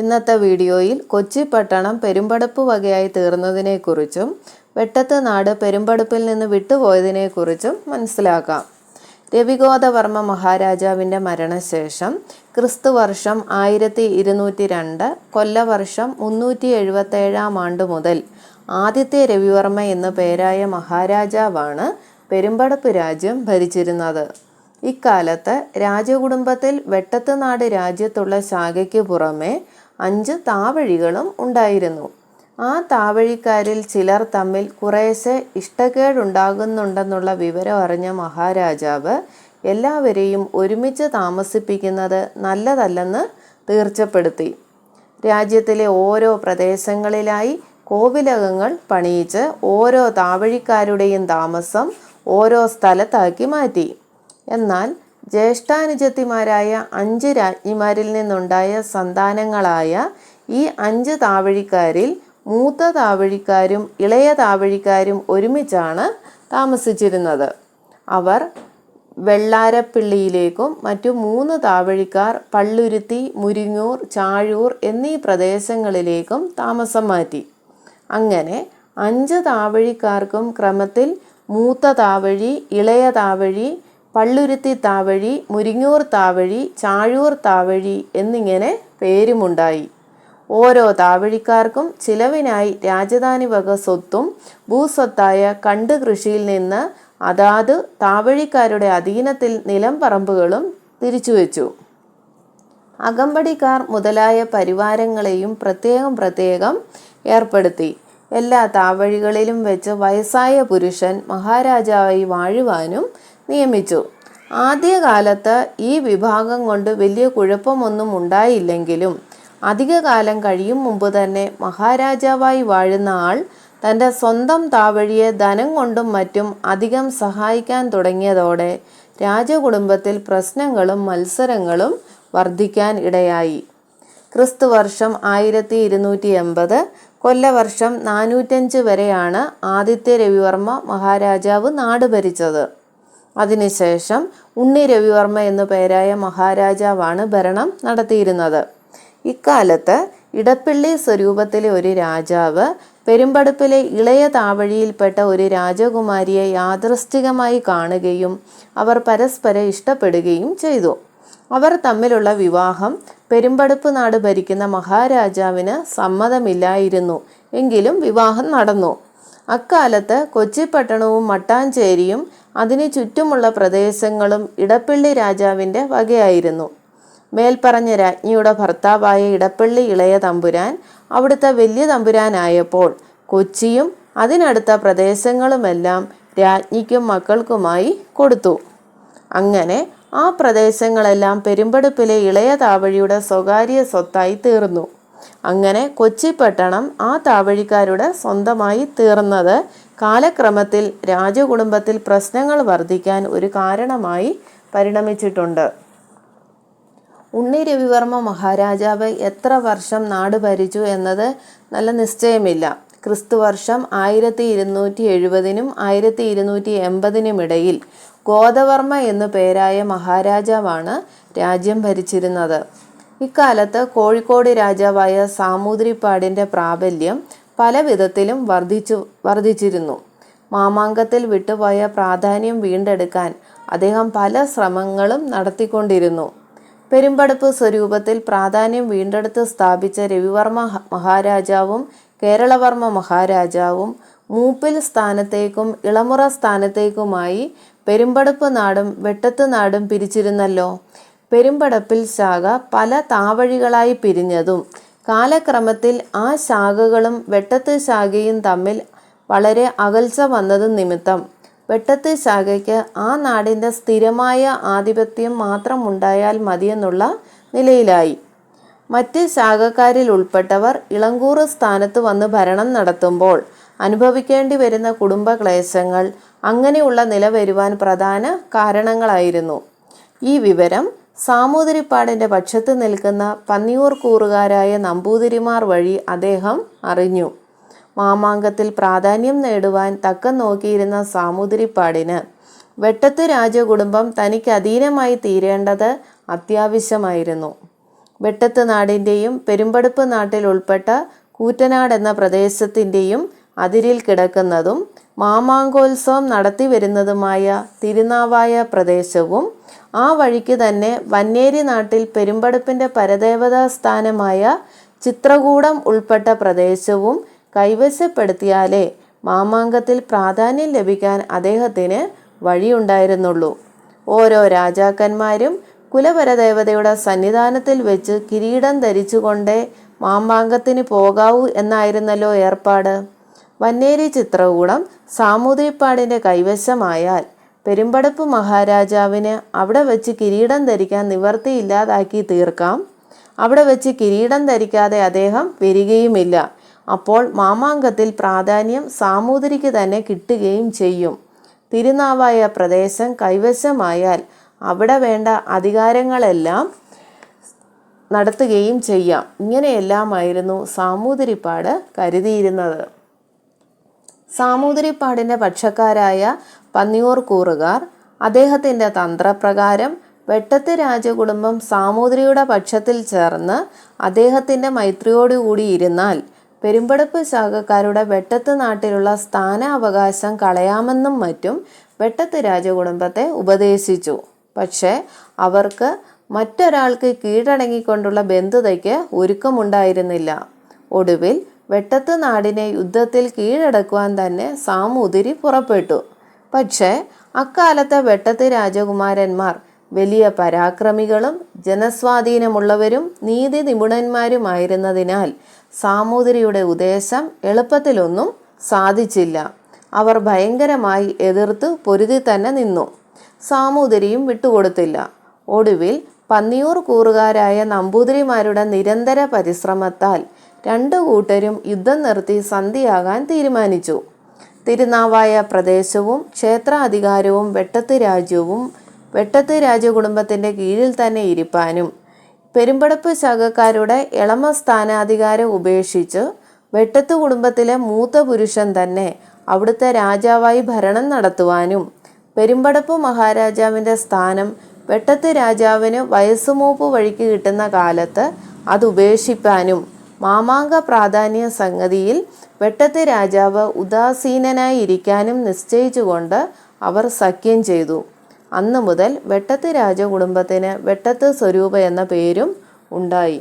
ഇന്നത്തെ വീഡിയോയിൽ കൊച്ചി പട്ടണം പെരുമ്പടപ്പ് വകയായി തീർന്നതിനെക്കുറിച്ചും വെട്ടത്ത് നാട് പെരുമ്പടപ്പിൽ നിന്ന് വിട്ടുപോയതിനെക്കുറിച്ചും മനസ്സിലാക്കാം. രവിഗോദവർമ്മ മഹാരാജാവിൻ്റെ മരണശേഷം ക്രിസ്തുവർഷം 1202 കൊല്ലവർഷം 377 ആണ്ട് മുതൽ ആദ്യത്തെ രവിവർമ്മ എന്നു പേരായ മഹാരാജാവാണ് പെരുമ്പടപ്പ് രാജ്യം ഭരിച്ചിരുന്നത്. ഇക്കാലത്ത് രാജകുടുംബത്തിൽ വെട്ടത്ത് നാട് രാജ്യത്തുള്ള ശാഖയ്ക്ക് പുറമെ 5 താവഴികളും ഉണ്ടായിരുന്നു. ആ താവഴിക്കാരിൽ ചിലർ തമ്മിൽ കുറേശ്ശെ ഇഷ്ടക്കേടുണ്ടാകുന്നുണ്ടെന്നുള്ള വിവരം അറിഞ്ഞ മഹാരാജാവ് എല്ലാവരെയും ഒരുമിച്ച് താമസിപ്പിക്കുന്നത് നല്ലതല്ലെന്ന് തീർച്ചപ്പെടുത്തി. രാജ്യത്തിലെ ഓരോ പ്രദേശങ്ങളിലായി കോവിലകങ്ങൾ പണിയിച്ച് ഓരോ താവഴിക്കാരുടെയും താമസം ഓരോ സ്ഥലത്താക്കി മാറ്റി. എന്നാൽ ജ്യേഷ്ഠാനുജത്തിമാരായ 5 രാജ്ഞിമാരിൽ നിന്നുണ്ടായ സന്താനങ്ങളായ ഈ 5 താവഴിക്കാരിൽ മൂത്ത താവഴിക്കാരും ഇളയ താവഴിക്കാരും ഒരുമിച്ചാണ് താമസിച്ചിരുന്നത്. അവർ വെള്ളാരപ്പിള്ളിയിലേക്കും മറ്റു 3 താവഴിക്കാർ പള്ളുരുത്തി, മുരിങ്ങൂർ, ചാഴൂർ എന്നീ പ്രദേശങ്ങളിലേക്കും താമസം മാറ്റി. അങ്ങനെ 5 താവഴിക്കാർക്കും ക്രമത്തിൽ മൂത്ത താവഴി, ഇളയ താവഴി, പള്ളുരുത്തി താവഴി, മുരിങ്ങൂർ താവഴി, ചാഴൂർ താവഴി എന്നിങ്ങനെ പേരുമുണ്ടായി. ഓരോ താവഴിക്കാർക്കും ചിലവിനായി രാജധാനി വക സ്വത്തും ഭൂസ്വത്തായ കണ്ട് കൃഷിയിൽ നിന്ന് അതാത് താവഴിക്കാരുടെ അധീനത്തിൽ നിലം പറമ്പുകളും തിരിച്ചുവെച്ചു. അകമ്പടിക്കാർ മുതലായ പരിവാരങ്ങളെയും പ്രത്യേകം ഏർപ്പെടുത്തി. എല്ലാ താവഴികളിലും വെച്ച് വയസ്സായ പുരുഷൻ മഹാരാജാവായി വാഴുവാനും നിയമിച്ചു. ആദ്യകാലത്ത് ഈ വിഭാഗം കൊണ്ട് വലിയ കുഴപ്പമൊന്നും ഉണ്ടായില്ലെങ്കിലും അധികകാലം കഴിയും മുമ്പ് തന്നെ മഹാരാജാവായി വാഴുന്ന ആൾ തൻ്റെ സ്വന്തം താവഴിയെ ധനം കൊണ്ടും മറ്റും അധികം സഹായിക്കാൻ തുടങ്ങിയതോടെ രാജകുടുംബത്തിൽ പ്രശ്നങ്ങളും മത്സരങ്ങളും വർദ്ധിക്കാൻ ഇടയായി. ക്രിസ്തുവർഷം 1280 കൊല്ലവർഷം 405 വരെയാണ് ആദിത്യ രവിവർമ്മ മഹാരാജാവ് നാട് ഭരിച്ചത്. അതിനുശേഷം ഉണ്ണി രവിവർമ്മ എന്നു പേരായ മഹാരാജാവാണ് ഭരണം നടത്തിയിരുന്നത്. ഇക്കാലത്ത് ഇടപ്പള്ളി സ്വരൂപത്തിലെ ഒരു രാജാവ് പെരുമ്പടപ്പിലെ ഇളയ താവഴിയിൽപ്പെട്ട ഒരു രാജകുമാരിയെ യാദൃശ്ചികമായി കാണുകയും അവർ പരസ്പരം ഇഷ്ടപ്പെടുകയും ചെയ്തു. അവർ തമ്മിലുള്ള വിവാഹം പെരുമ്പടപ്പ് നാട് ഭരിക്കുന്ന മഹാരാജാവിന് സമ്മതമില്ലായിരുന്നു. എങ്കിലും വിവാഹം നടന്നു. അക്കാലത്ത് കൊച്ചി പട്ടണവും മട്ടാഞ്ചേരിയും അതിനു ചുറ്റുമുള്ള പ്രദേശങ്ങളും ഇടപ്പള്ളി രാജാവിൻ്റെ വകയായിരുന്നു. മേൽപ്പറഞ്ഞ രാജ്ഞിയുടെ ഭർത്താവായ ഇടപ്പള്ളി ഇളയ തമ്പുരാൻ അവിടുത്തെ വലിയ തമ്പുരാനായപ്പോൾ കൊച്ചിയും അതിനടുത്ത പ്രദേശങ്ങളുമെല്ലാം രാജ്ഞിക്കും മക്കൾക്കുമായി കൊടുത്തു. അങ്ങനെ ആ പ്രദേശങ്ങളെല്ലാം പെരുമ്പടപ്പിലെ ഇളയ താവഴിയുടെ സ്വകാര്യ സ്വത്തായി തീർന്നു. അങ്ങനെ കൊച്ചി പട്ടണം ആ താവഴിക്കാരുടെ സ്വന്തമായി തീർന്നത് കാലക്രമത്തിൽ രാജകുടുംബത്തിൽ പ്രശ്നങ്ങൾ വർദ്ധിക്കാൻ ഒരു കാരണമായി പരിണമിച്ചിട്ടുണ്ട്. ഉണ്ണി രവിവർമ്മ മഹാരാജാവ് എത്ര വർഷം നാട് ഭരിച്ചു എന്നത് നല്ല നിശ്ചയമില്ല. ക്രിസ്തുവർഷം 1270 1280 ഇടയിൽ ഗോദവർമ്മ എന്നു പേരായ മഹാരാജാവാണ് രാജ്യം ഭരിച്ചിരുന്നത്. ഇക്കാലത്ത് കോഴിക്കോട് രാജാവായ സാമൂതിരിപ്പാടിൻ്റെ പ്രാബല്യം പല വിധത്തിലും വർദ്ധിച്ചിരുന്നു. മാമാങ്കത്തിൽ വിട്ടുപോയ പ്രാധാന്യം വീണ്ടെടുക്കാൻ അദ്ദേഹം പല ശ്രമങ്ങളും നടത്തിക്കൊണ്ടിരുന്നു. പെരുമ്പടപ്പ് സ്വരൂപത്തിൽ പ്രാധാന്യം വീണ്ടെടുത്ത് സ്ഥാപിച്ച രവിവർമ്മ മഹാരാജാവും കേരളവർമ്മ മഹാരാജാവും മൂപ്പിൽ സ്ഥാനത്തേക്കും ഇളമുറ സ്ഥാനത്തേക്കുമായി പെരുമ്പടപ്പ് നാടും വെട്ടത്ത് നാടും പിരിച്ചിരുന്നല്ലോ. പെരുമ്പടപ്പിൽ ശാഖ പല താവഴികളായി പിരിഞ്ഞതും കാലക്രമത്തിൽ ആ ശാഖകളും വെട്ടത്ത് ശാഖയും തമ്മിൽ വളരെ അകൽച്ച വന്നതും നിമിത്തം വെട്ടത്ത് ശാഖയ്ക്ക് ആ നാടിൻ്റെ സ്ഥിരമായ ആധിപത്യം മാത്രം ഉണ്ടായാൽ മതിയെന്നുള്ള നിലയിലായി. മറ്റ് ശാഖക്കാരിൽ ഉൾപ്പെട്ടവർ ഇളങ്കൂറ് സ്ഥാനത്ത് വന്ന് ഭരണം നടത്തുമ്പോൾ അനുഭവിക്കേണ്ടി വരുന്ന കുടുംബ ക്ലേശങ്ങൾ അങ്ങനെയുള്ള നില വരുവാൻ പ്രധാന കാരണങ്ങളായിരുന്നു. ഈ വിവരം സാമൂതിരിപ്പാടിൻ്റെ പക്ഷത്ത് നിൽക്കുന്ന പന്നിയൂർ കൂറുകാരായ നമ്പൂതിരിമാർ വഴി അദ്ദേഹം അറിഞ്ഞു. മാമാങ്കത്തിൽ പ്രാധാന്യം നേടുവാൻ തക്കം നോക്കിയിരുന്ന സാമൂതിരിപ്പാടിന് വെട്ടത്ത് രാജകുടുംബം തനിക്ക് അധീനമായി തീരേണ്ടത് അത്യാവശ്യമായിരുന്നു. വെട്ടത്ത് നാടിൻ്റെയും പെരുമ്പടുപ്പ് നാട്ടിൽ ഉൾപ്പെട്ട കൂറ്റനാട് എന്ന പ്രദേശത്തിൻ്റെയും അതിരിൽ കിടക്കുന്നതും മാമാങ്കോത്സവം നടത്തിവരുന്നതുമായ തിരുനാവായ പ്രദേശവും ആ വഴിക്ക് തന്നെ വന്നേരി നാട്ടിൽ പെരുമ്പടുപ്പിൻ്റെ പരദേവതാ സ്ഥാനമായ ചിത്രകൂടം ഉൾപ്പെട്ട പ്രദേശവും കൈവശപ്പെടുത്തിയാലേ മാമാങ്കത്തിൽ പ്രാധാന്യം ലഭിക്കാൻ അദ്ദേഹത്തിന് വഴിയുണ്ടായിരുന്നുള്ളൂ. ഓരോ രാജാക്കന്മാരും കുലപരദേവതയുടെ സന്നിധാനത്തിൽ വെച്ച് കിരീടം ധരിച്ചുകൊണ്ടേ മാമാങ്കത്തിന് പോകാവൂ എന്നായിരുന്നല്ലോ ഏർപ്പാട്. വന്നേരി ചിത്രകൂടം സാമൂതിരിപ്പാടിൻ്റെ കൈവശമായാൽ പെരുമ്പടുപ്പ് മഹാരാജാവിന് അവിടെ വെച്ച് കിരീടം ധരിക്കാൻ നിവർത്തിയില്ലാതാക്കി തീർക്കാം. അവിടെ വെച്ച് കിരീടം ധരിക്കാതെ അദ്ദേഹം വരികയുമില്ല. അപ്പോൾ മാമാങ്കത്തിൽ പ്രാധാന്യം സാമൂതിരിക്ക് തന്നെ കിട്ടുകയും ചെയ്യും. തിരുനാവായ പ്രദേശം കൈവശമായാൽ അവിടെ വേണ്ട അധികാരങ്ങളെല്ലാം നടത്തുകയും ചെയ്യാം. ഇങ്ങനെയെല്ലാമായിരുന്നു സാമൂതിരിപ്പാട് കരുതിയിരുന്നത്. സാമൂതിരിപ്പാടിൻ്റെ പക്ഷക്കാരായ പന്നിയൂർ കൂറുകാർ അദ്ദേഹത്തിൻ്റെ തന്ത്രപ്രകാരം വെട്ടത്ത് രാജകുടുംബം സാമൂതിരിയുടെ പക്ഷത്തിൽ ചേർന്ന് അദ്ദേഹത്തിൻ്റെ മൈത്രിയോടുകൂടി ഇരുന്നാൽ പെരുമ്പടുപ്പ് ശാഖക്കാരുടെ വെട്ടത്ത് നാട്ടിലുള്ള സ്ഥാനാവകാശം കളയാമെന്നും മറ്റും വെട്ടത്ത് രാജകുടുംബത്തെ ഉപദേശിച്ചു. പക്ഷേ അവർക്ക് മറ്റൊരാൾക്ക് കീഴടങ്ങിക്കൊണ്ടുള്ള ബന്ധുതയ്ക്ക് ഒരുക്കമുണ്ടായിരുന്നില്ല. ഒടുവിൽ വെട്ടത്ത് നാടിനെ യുദ്ധത്തിൽ കീഴടക്കുവാൻ തന്നെ സാമൂതിരി പുറപ്പെട്ടു. പക്ഷേ അക്കാലത്തെ വെട്ടത്ത് രാജകുമാരന്മാർ വലിയ പരാക്രമികളും ജനസ്വാധീനമുള്ളവരും നീതി നിപുണന്മാരുമായിരുന്നതിനാൽ സാമൂതിരിയുടെ ഉദ്ദേശം എളുപ്പത്തിലൊന്നും സാധിച്ചില്ല. അവർ ഭയങ്കരമായി എതിർത്ത് പൊരുതി തന്നെ നിന്നു. സാമൂതിരിയും വിട്ടുകൊടുത്തില്ല. ഒടുവിൽ പന്നിയൂർ കൂറുകാരായ നമ്പൂതിരിമാരുടെ നിരന്തര പരിശ്രമത്താൽ രണ്ടു കൂട്ടരും യുദ്ധം നിർത്തി സന്ധിയാകാൻ തീരുമാനിച്ചു. തിരുനാവായ പ്രദേശവും ക്ഷേത്രാധികാരവും വെട്ടത്ത് രാജകുടുംബത്തിൻ്റെ കീഴിൽ തന്നെ ഇരിപ്പാനും പെരുമ്പടുപ്പ് ശാഖക്കാരുടെ എളമ സ്ഥാനാധികാരം ഉപേക്ഷിച്ച് വെട്ടത്ത് കുടുംബത്തിലെ മൂത്ത പുരുഷൻ തന്നെ അവിടുത്തെ രാജാവായി ഭരണം നടത്തുവാനും പെരുമ്പടുപ്പ് മഹാരാജാവിൻ്റെ സ്ഥാനം വെട്ടത്ത് രാജാവിന് വയസ്സുമൂപ്പ് വഴിക്ക് കിട്ടുന്ന കാലത്ത് അത് ഉപേക്ഷിപ്പാനും മാമാങ്ക പ്രാധാന്യ സംഗതിയിൽ വെട്ടത്ത് രാജാവ് ഉദാസീനനായിരിക്കാനും നിശ്ചയിച്ചുകൊണ്ട് അവർ സഖ്യം ചെയ്തു. അന്നു മുതൽ വെട്ടത്ത് രാജകുടുംബത്തിന് വെട്ടത്ത് സ്വരൂപ എന്ന പേരും ഉണ്ടായി.